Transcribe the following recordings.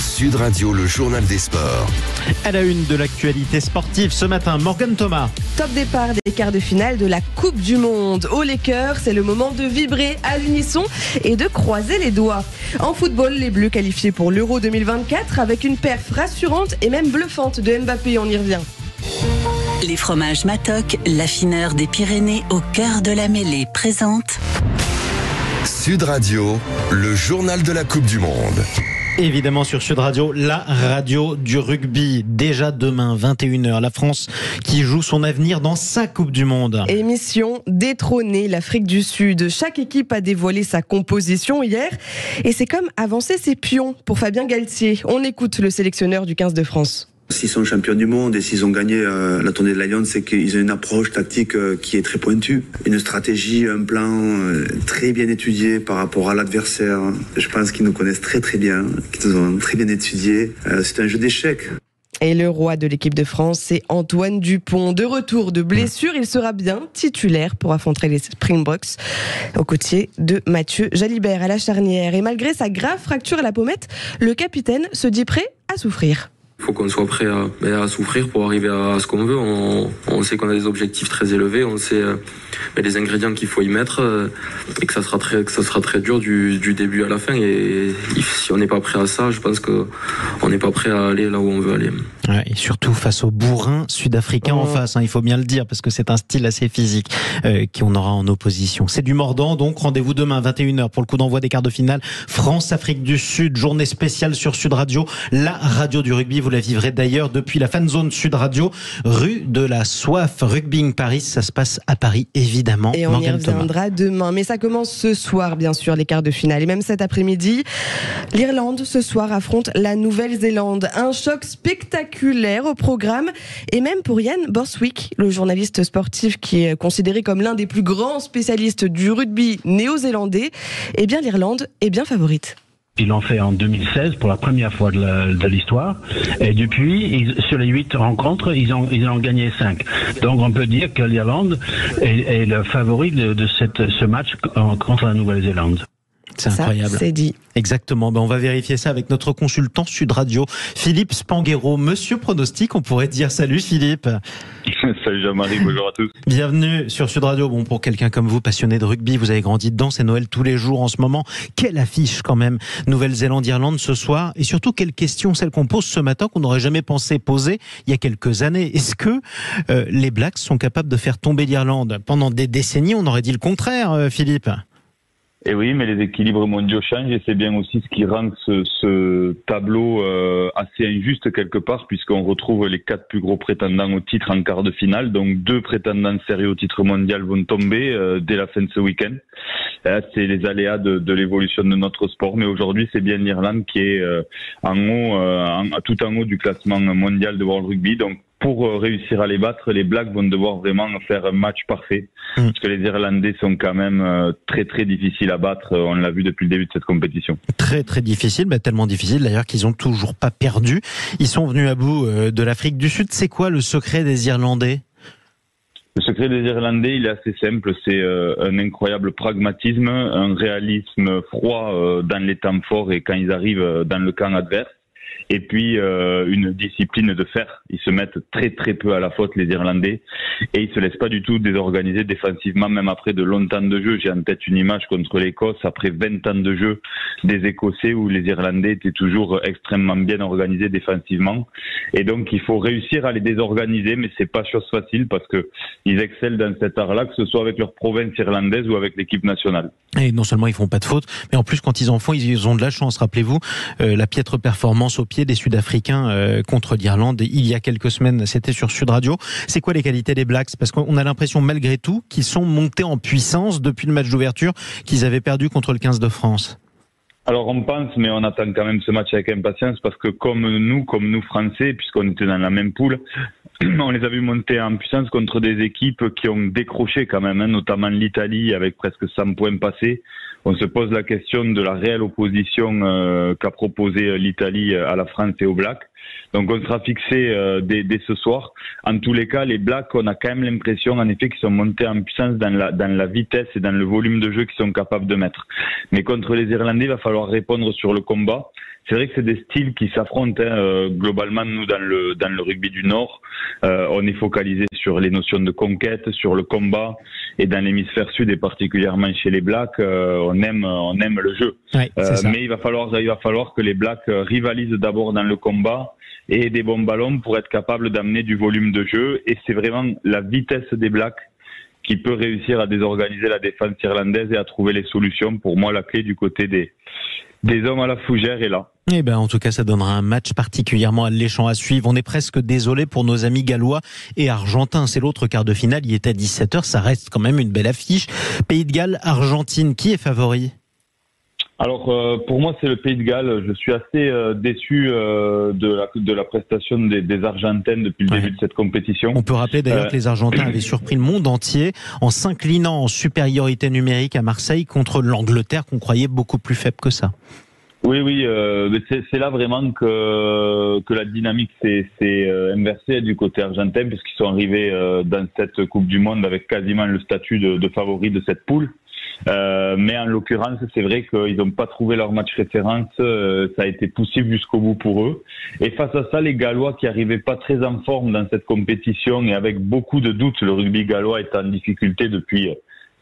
Sud Radio, le journal des sports. À la une de l'actualité sportive ce matin, Morgane Thomas. Top départ des quarts de finale de la Coupe du Monde. Au Lakers, c'est le moment de vibrer à l'unisson et de croiser les doigts. En football, les Bleus qualifiés pour l'Euro 2024 avec une perf rassurante et même bluffante de Mbappé, on y revient. Les fromages Matok, l'affineur des Pyrénées au cœur de la mêlée, présente Sud Radio, le journal de la Coupe du Monde. Évidemment sur Sud Radio, la radio du rugby. Déjà demain, 21h, la France qui joue son avenir dans sa Coupe du Monde. Émission détrôner l'Afrique du Sud. Chaque équipe a dévoilé sa composition hier. Et c'est comme avancer ses pions pour Fabien Galtier. On écoute le sélectionneur du 15 de France. S'ils sont champions du monde et s'ils ont gagné la tournée de l'Alliance, c'est qu'ils ont une approche tactique qui est très pointue. Une stratégie, un plan très bien étudié par rapport à l'adversaire. Je pense qu'ils nous connaissent très très bien, qu'ils nous ont très bien étudié. C'est un jeu d'échecs. Et le roi de l'équipe de France, c'est Antoine Dupont. De retour de blessure, il sera bien titulaire pour affronter les Springboks aux côtés de Mathieu Jalibert à la charnière. Et malgré sa grave fracture à la pommette, le capitaine se dit prêt à souffrir. Il faut qu'on soit prêt à souffrir pour arriver à ce qu'on veut. On sait qu'on a des objectifs très élevés, on sait les ingrédients qu'il faut y mettre et que ça sera très dur du début à la fin. Et si on n'est pas prêt à ça, je pense qu'on n'est pas prêt à aller là où on veut aller. Ouais, et surtout face aux bourrins sud-africains en face, il faut bien le dire, parce que c'est un style assez physique qu'on aura en opposition. C'est du mordant, donc rendez-vous demain 21h pour le coup d'envoi des quarts de finale. France-Afrique du Sud, journée spéciale sur Sud Radio, la radio du rugby. Vous la vivrez d'ailleurs depuis la fan zone Sud Radio, rue de la Soif, Rugbying Paris. Ça se passe à Paris, évidemment. Et on y reviendra demain. Mais ça commence ce soir, bien sûr, les quarts de finale. Et même cet après-midi, l'Irlande, ce soir, affronte la Nouvelle-Zélande. Un choc spectaculaire au programme. Et même pour Ian Borswick, le journaliste sportif qui est considéré comme l'un des plus grands spécialistes du rugby néo-zélandais, eh bien, l'Irlande est bien favorite. Ils l'ont fait en 2016 pour la première fois de l'histoire. Et depuis, sur les 8 rencontres, ils ont gagné 5. Donc on peut dire que l'Irlande est le favori de ce match contre la Nouvelle-Zélande. C'est incroyable. Ça, c'est dit. Exactement. On va vérifier ça avec notre consultant Sud Radio, Philippe Spanghero. Monsieur Pronostic, on pourrait dire salut Philippe. Salut Jean-Marie, bonjour à tous. Bienvenue sur Sud Radio. Bon, pour quelqu'un comme vous, passionné de rugby, vous avez grandi dedans, c'est Noël tous les jours en ce moment. Quelle affiche quand même, Nouvelle-Zélande-Irlande ce soir. Et surtout, quelle question, celle qu'on pose ce matin, qu'on n'aurait jamais pensé poser il y a quelques années. Est-ce que les Blacks sont capables de faire tomber l'Irlande? Pendant des décennies, on aurait dit le contraire, Philippe. Et oui, mais les équilibres mondiaux changent et c'est bien aussi ce qui rend ce tableau assez injuste quelque part, puisqu'on retrouve les 4 plus gros prétendants au titre en quart de finale. Donc 2 prétendants sérieux au titre mondial vont tomber dès la fin de ce week-end. C'est les aléas de l'évolution de notre sport. Mais aujourd'hui, c'est bien l'Irlande qui est tout en haut du classement mondial de World Rugby. Donc pour réussir à les battre, les Blacks vont devoir vraiment faire un match parfait. Parce que les Irlandais sont quand même très très difficiles à battre. On l'a vu depuis le début de cette compétition. Très très difficile, tellement difficile d'ailleurs qu'ils n'ont toujours pas perdu. Ils sont venus à bout de l'Afrique du Sud. C'est quoi le secret des Irlandais ? Le secret des Irlandais, il est assez simple. C'est un incroyable pragmatisme, un réalisme froid dans les temps forts et quand ils arrivent dans le camp adverse. Et puis une discipline de fer. Ils se mettent très très peu à la faute, les Irlandais, et ils se laissent pas du tout désorganiser défensivement, même après de longs temps de jeu. J'ai en tête une image contre l'Écosse après 20 ans de jeu des Écossais où les Irlandais étaient toujours extrêmement bien organisés défensivement. Et donc il faut réussir à les désorganiser, mais c'est pas chose facile parce que ils excellent dans cet art-là, que ce soit avec leur province irlandaise ou avec l'équipe nationale. Et non seulement ils font pas de faute, mais en plus quand ils en font, ils ont de la chance. Rappelez-vous la piètre performance au pied des Sud-Africains contre l'Irlande il y a quelques semaines, c'était sur Sud Radio. C'est quoi les qualités des Blacks? Parce qu'on a l'impression malgré tout qu'ils sont montés en puissance depuis le match d'ouverture qu'ils avaient perdu contre le 15 de France. Alors on pense, mais on attend quand même ce match avec impatience parce que comme nous Français, puisqu'on était dans la même poule, on les a vus monter en puissance contre des équipes qui ont décroché quand même, notamment l'Italie avec presque 100 points passés. On se pose la question de la réelle opposition qu'a proposé l'Italie à la France et aux Blacks. Donc on sera fixé dès ce soir. En tous les cas, les Blacks, on a quand même l'impression en effet qu'ils sont montés en puissance dans la vitesse et dans le volume de jeu qu'ils sont capables de mettre. Mais contre les Irlandais, il va falloir répondre sur le combat. c'est vrai que c'est des styles qui s'affrontent. Globalement, nous dans le rugby du Nord, on est focalisé sur les notions de conquête, sur le combat, et dans l'hémisphère sud et particulièrement chez les Blacks, on aime le jeu. Ouais, mais il va falloir que les Blacks rivalisent d'abord dans le combat et des bons ballons pour être capables d'amener du volume de jeu. Et c'est vraiment la vitesse des Blacks qui peut réussir à désorganiser la défense irlandaise et à trouver les solutions. Pour moi, la clé du côté des hommes à la fougère est là. Eh ben, en tout cas, ça donnera un match particulièrement alléchant à suivre. On est presque désolé pour nos amis gallois et argentins. C'est l'autre quart de finale. Il est à 17h. Ça reste quand même une belle affiche. Pays de Galles, Argentine. Qui est favori? Alors pour moi c'est le Pays de Galles. Je suis assez déçu de la prestation des Argentines depuis le début de cette compétition. On peut rappeler d'ailleurs que les Argentins avaient surpris le monde entier en s'inclinant en supériorité numérique à Marseille contre l'Angleterre qu'on croyait beaucoup plus faible que ça. Oui, c'est là vraiment que la dynamique s'est inversée du côté argentin, puisqu'ils sont arrivés dans cette Coupe du Monde avec quasiment le statut de favori de cette poule. Mais en l'occurrence, c'est vrai qu'ils n'ont pas trouvé leur match référence. Ça a été poussif jusqu'au bout pour eux. Et face à ça, les Gallois qui n'arrivaient pas très en forme dans cette compétition et avec beaucoup de doutes, le rugby gallois est en difficulté depuis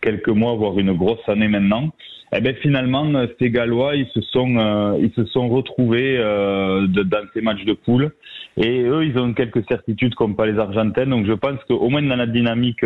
quelques mois, voire une grosse année maintenant. Eh ben finalement, ces Gallois, ils se sont retrouvés dans ces matchs de poule. Et eux, ils ont quelques certitudes comme pas les Argentins. Donc je pense qu'au moins dans la dynamique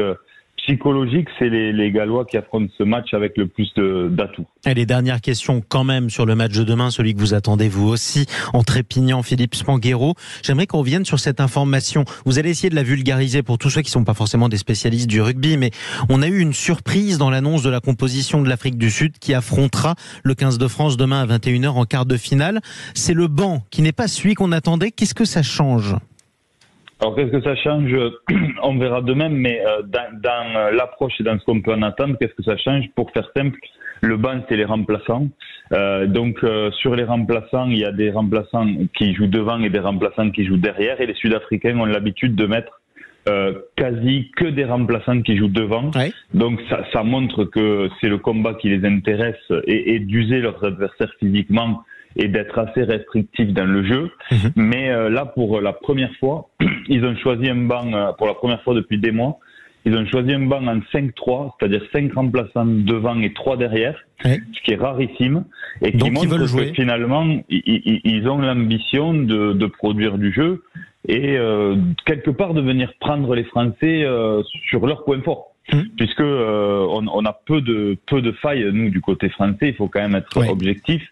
psychologique, c'est les Gallois qui affrontent ce match avec le plus d'atouts. Et les dernières questions quand même sur le match de demain, celui que vous attendez vous aussi en trépignant, Philippe Spanghero. J'aimerais qu'on revienne sur cette information. Vous allez essayer de la vulgariser pour tous ceux qui ne sont pas forcément des spécialistes du rugby, mais on a eu une surprise dans l'annonce de la composition de l'Afrique du Sud qui affrontera le 15 de France demain à 21h en quart de finale. C'est le banc qui n'est pas celui qu'on attendait. Qu'est-ce que ça change ? Alors qu'est-ce que ça change? On verra demain, mais dans l'approche et dans ce qu'on peut en attendre, qu'est-ce que ça change? Pour faire simple, le banc c'est les remplaçants. Donc sur les remplaçants, il y a des remplaçants qui jouent devant et des remplaçants qui jouent derrière. Et les Sud-Africains ont l'habitude de mettre quasi que des remplaçants qui jouent devant. Ouais. Donc ça montre que c'est le combat qui les intéresse et d'user leurs adversaires physiquement et d'être assez restrictif dans le jeu. Mais là, pour la première fois, ils ont choisi un banc, pour la première fois depuis des mois, ils ont choisi un banc en 5-3, c'est-à-dire 5 remplaçants devant et 3 derrière, ce qui est rarissime, et qui montre que finalement, ils ont l'ambition de produire du jeu et quelque part de venir prendre les Français sur leur point fort. Puisque on a peu de failles nous du côté français, il faut quand même être objectif,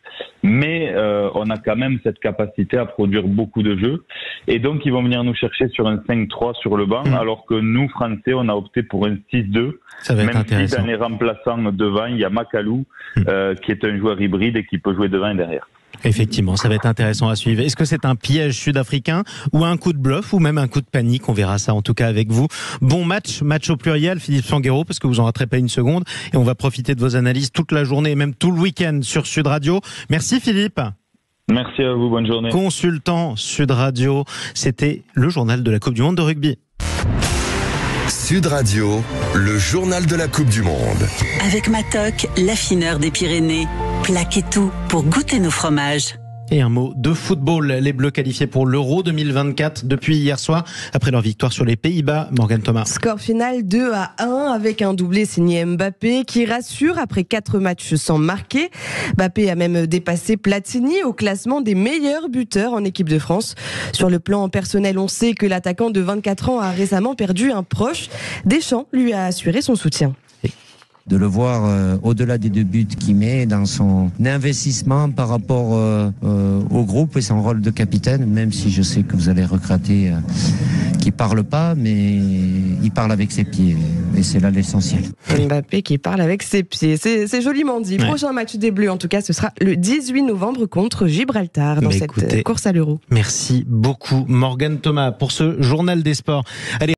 mais on a quand même cette capacité à produire beaucoup de jeux, et donc ils vont venir nous chercher sur un 5-3 sur le banc, alors que nous Français on a opté pour un 6-2. Ça va être intéressant. Si dans les remplaçants devant il y a Macalou qui est un joueur hybride et qui peut jouer devant et derrière. Effectivement, ça va être intéressant à suivre. Est-ce que c'est un piège sud-africain ou un coup de bluff ou même un coup de panique? On verra ça en tout cas avec vous. Bon match au pluriel, Philippe Spanghero, parce que vous en raterez pas une seconde et on va profiter de vos analyses toute la journée et même tout le week-end sur Sud Radio. Merci Philippe. Merci à vous, bonne journée. Consultant Sud Radio, c'était le journal de la Coupe du Monde de rugby. Sud Radio, le journal de la Coupe du Monde. Avec Matok, l'affineur des Pyrénées. Plaquez tout pour goûter nos fromages. Et un mot de football. Les Bleus qualifiés pour l'Euro 2024 depuis hier soir, après leur victoire sur les Pays-Bas. Morgane Thomas. Score final 2-1 avec un doublé signé Mbappé qui rassure après 4 matchs sans marquer. Mbappé a même dépassé Platini au classement des meilleurs buteurs en équipe de France. Sur le plan personnel, on sait que l'attaquant de 24 ans a récemment perdu un proche. Deschamps lui a assuré son soutien. De le voir au-delà des 2 buts qu'il met dans son investissement par rapport au groupe et son rôle de capitaine, même si je sais que vous allez regretter qu'il parle pas, mais il parle avec ses pieds et c'est là l'essentiel. Mbappé qui parle avec ses pieds, c'est joliment dit. Prochain match des Bleus, en tout cas, ce sera le 18 novembre contre Gibraltar dans cette course à l'Euro. Merci beaucoup Morgane Thomas pour ce journal des sports. Allez.